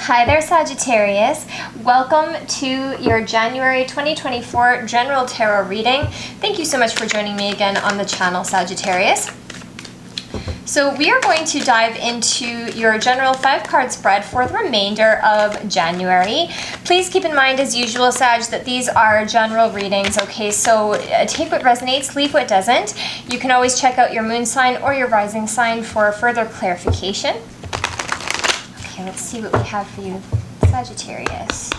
Hi there, Sagittarius. Welcome to your January 2024 General Tarot reading. Thank you so much for joining me again on the channel, Sagittarius. So we are going to dive into your general 5-card spread for the remainder of January. Please keep in mind, as usual, Sag, that these are general readings, okay? So take what resonates, leave what doesn't. You can always check out your moon sign or your rising sign for further clarification. Okay, let's see what we have for you, Sagittarius.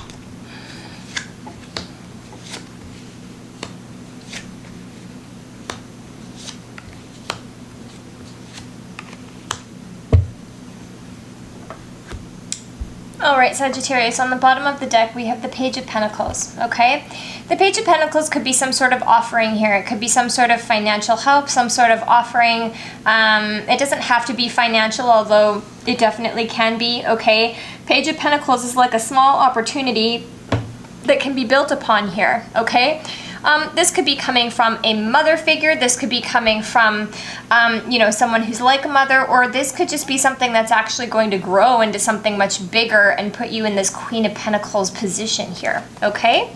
Alright, Sagittarius, on the bottom of the deck we have the Page of Pentacles, okay? The Page of Pentacles could be some sort of offering here. It could be some sort of financial help, some sort of offering. It doesn't have to be financial, although it definitely can be, okay? Page of Pentacles is like a small opportunity that can be built upon here, okay? This could be coming from a mother figure. This could be coming from, someone who's like a mother, or this could just be something that's actually going to grow into something much bigger and put you in this Queen of Pentacles position here, okay?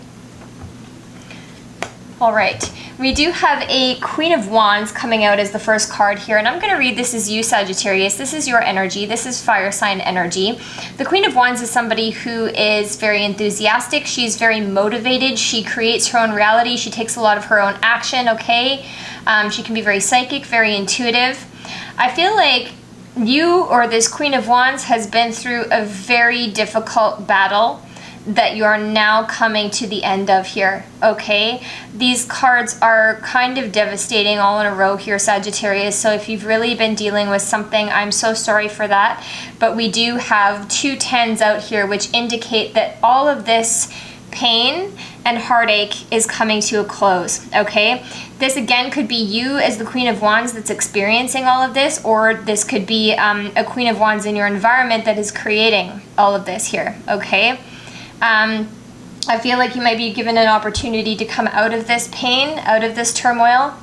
All right, we do have a Queen of Wands coming out as the first card here, and I'm going to read this as you, Sagittarius. This is your energy. This is fire sign energy. The Queen of Wands is somebody who is very enthusiastic. She's very motivated. She creates her own reality. She takes a lot of her own action, okay? She can be very psychic, very intuitive. I feel like you or this Queen of Wands has been through a very difficult battle that you are now coming to the end of here, okay? These cards are kind of devastating all in a row here, Sagittarius, so if you've really been dealing with something, I'm so sorry for that. But we do have 2 tens out here, which indicate that all of this pain and heartache is coming to a close, okay? This again could be you as the Queen of Wands that's experiencing all of this, or this could be a Queen of Wands in your environment that is creating all of this here, okay? I feel like you might be given an opportunity to come out of this pain, out of this turmoil.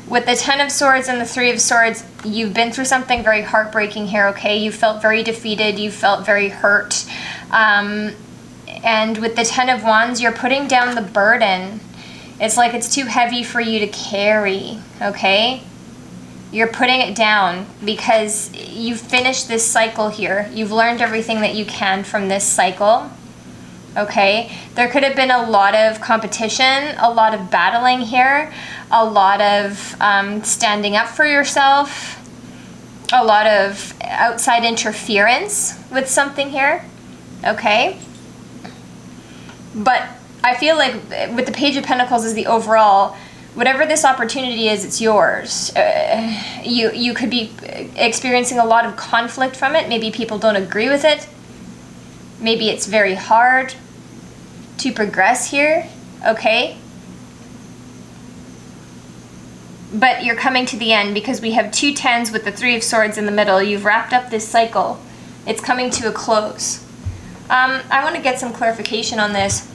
With the 10 of Swords and the 3 of Swords, you've been through something very heartbreaking here, okay? You felt very defeated, you felt very hurt. And with the 10 of Wands, you're putting down the burden. It's like it's too heavy for you to carry, okay? You're putting it down because you've finished this cycle here. You've learned everything that you can from this cycle. Okay, there could have been a lot of competition, a lot of battling here, a lot of standing up for yourself, a lot of outside interference with something here, okay? But I feel like with the Page of Pentacles as the overall, whatever this opportunity is, it's yours. You could be experiencing a lot of conflict from it. Maybe people don't agree with it. Maybe it's very hard to progress here, okay? But you're coming to the end because we have 2 tens with the 3 of Swords in the middle. You've wrapped up this cycle. It's coming to a close. I want to get some clarification on this.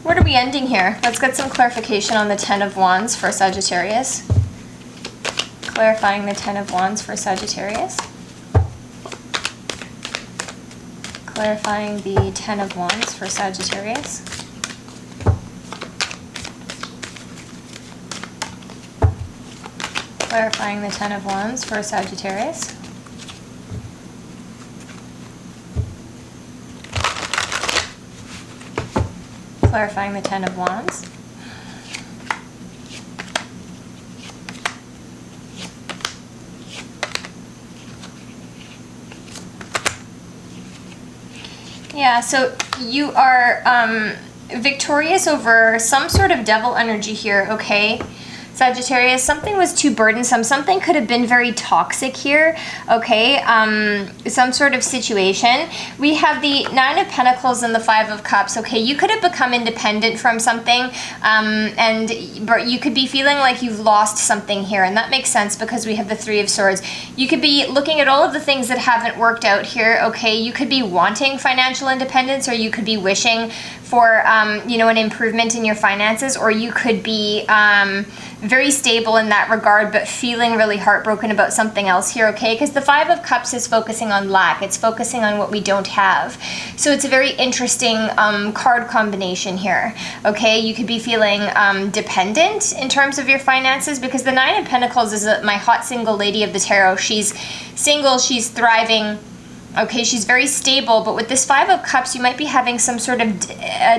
What are we ending here? Let's get some clarification on the 10 of Wands for Sagittarius. Clarifying the 10 of Wands for Sagittarius. Clarifying the 10 of Wands for Sagittarius. Clarifying the 10 of Wands for Sagittarius. Clarifying the 10 of Wands. Yeah, so you are victorious over some sort of devil energy here, okay? Sagittarius, something was too burdensome. Something could have been very toxic here, okay? Some sort of situation. We have the 9 of Pentacles and the 5 of Cups, okay? You could have become independent from something, but you could be feeling like you've lost something here, and that makes sense because we have the 3 of Swords. You could be looking at all of the things that haven't worked out here, okay? You could be wanting financial independence, or you could be wishing for, an improvement in your finances, or you could be very stable in that regard, but feeling really heartbroken about something else here, okay? Because the Five of Cups is focusing on lack. It's focusing on what we don't have. So it's a very interesting card combination here, okay? You could be feeling dependent in terms of your finances, because the Nine of Pentacles is my hot single lady of the tarot. She's single, she's thriving, okay, she's very stable, but with this Five of Cups, you might be having some sort of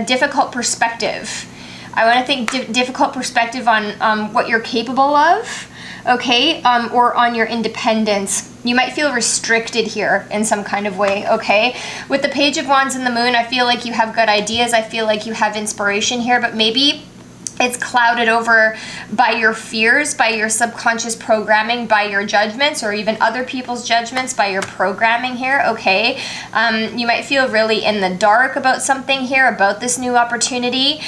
difficult perspective. I want to think difficult perspective on what you're capable of, okay, or on your independence. You might feel restricted here in some kind of way, okay? With the Page of Wands and the Moon, I feel like you have good ideas. I feel like you have inspiration here, but maybe it's clouded over by your fears, by your subconscious programming, by your judgments, or even other people's judgments, by your programming here, okay? You might feel really in the dark about something here, about this new opportunity.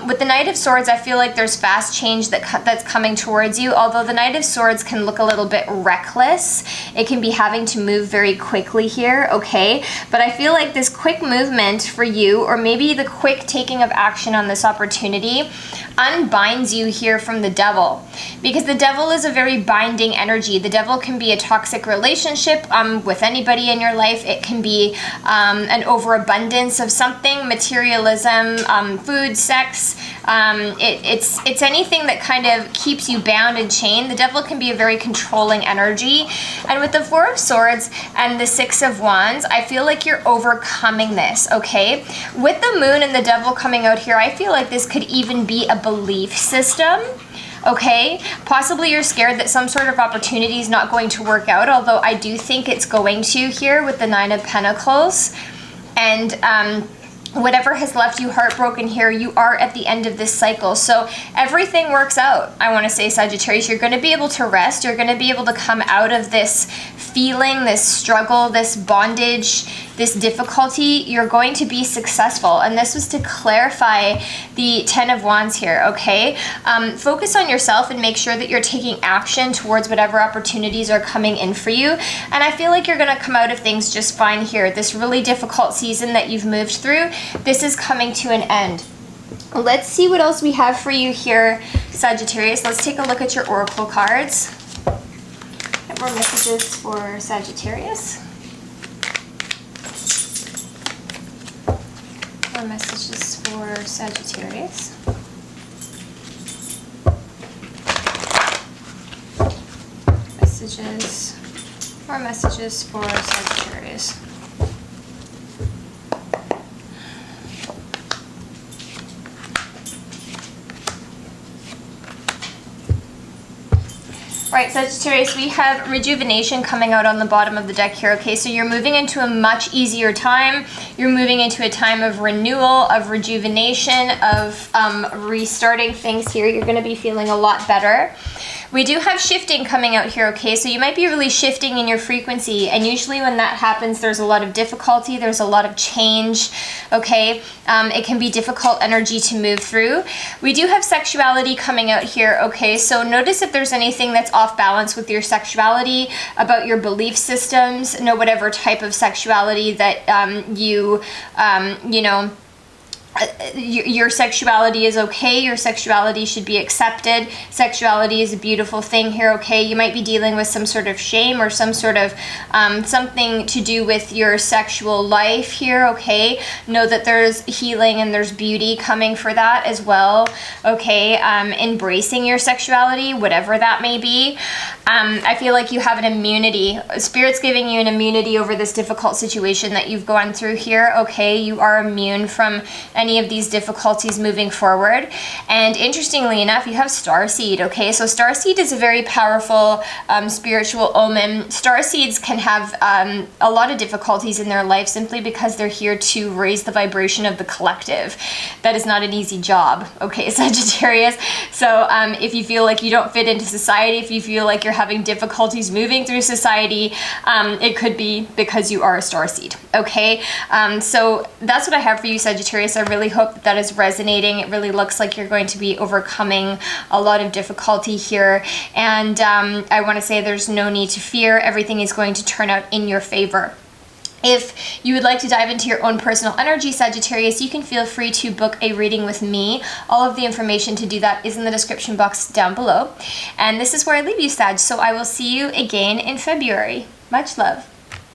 With the Knight of Swords, I feel like there's fast change that's coming towards you, although the Knight of Swords can look a little bit reckless. It can be having to move very quickly here, okay? But I feel like this quick movement for you, or maybe the quick taking of action on this opportunity, unbinds you here from the devil, because the devil is a very binding energy. The devil can be a toxic relationship with anybody in your life. It can be an overabundance of something, materialism, food, sex. It's anything that kind of keeps you bound and chained. The devil can be a very controlling energy. And with the Four of Swords and the Six of Wands, I feel like you're overcoming this, okay? With the Moon and the devil coming out here, I feel like this could even be a belief system, okay? Possibly you're scared that some sort of opportunity is not going to work out, although I do think it's going to here with the Nine of Pentacles. And whatever has left you heartbroken here, you are at the end of this cycle. So everything works out, I want to say, Sagittarius. You're going to be able to rest. You're going to be able to come out of this feeling, this struggle, this bondage, this difficulty. You're going to be successful. And this was to clarify the Ten of Wands here, okay? Focus on yourself and make sure that you're taking action towards whatever opportunities are coming in for you. And I feel like you're going to come out of things just fine here. This really difficult season that you've moved through, this is coming to an end. Let's see what else we have for you here, Sagittarius. Let's take a look at your oracle cards. Get more messages for Sagittarius. More messages for Sagittarius. More messages for Sagittarius. Right, Sagittarius, we have rejuvenation coming out on the bottom of the deck here, okay? So you're moving into a much easier time. You're moving into a time of renewal, of rejuvenation, of restarting things here. You're going to be feeling a lot better. We do have shifting coming out here, okay? So you might be really shifting in your frequency, and usually when that happens, there's a lot of difficulty, there's a lot of change, okay? It can be difficult energy to move through. We do have sexuality coming out here, okay? So notice if there's anything that's off balance with your sexuality, about your belief systems, know whatever type of sexuality that you know, your sexuality is okay. Your sexuality should be accepted. Sexuality is a beautiful thing here, okay? You might be dealing with some sort of shame or some sort of something to do with your sexual life here, okay? Know that there's healing and there's beauty coming for that as well, okay? Embracing your sexuality, whatever that may be. I feel like you have an immunity. Spirit's giving you an immunity over this difficult situation that you've gone through here, okay? You are immune from any of these difficulties moving forward. And interestingly enough, you have starseed, okay? So starseed is a very powerful spiritual omen. Starseeds can have a lot of difficulties in their life simply because they're here to raise the vibration of the collective. That is not an easy job, okay, Sagittarius? So if you feel like you don't fit into society, if you feel like you're having difficulties moving through society, it could be because you are a starseed, okay? So that's what I have for you, Sagittarius. I really hope that that is resonating. It really looks like you're going to be overcoming a lot of difficulty here. And I want to say there's no need to fear. Everything is going to turn out in your favor. If you would like to dive into your own personal energy, Sagittarius, you can feel free to book a reading with me. All of the information to do that is in the description box down below. And this is where I leave you, Sag. So I will see you again in February. Much love.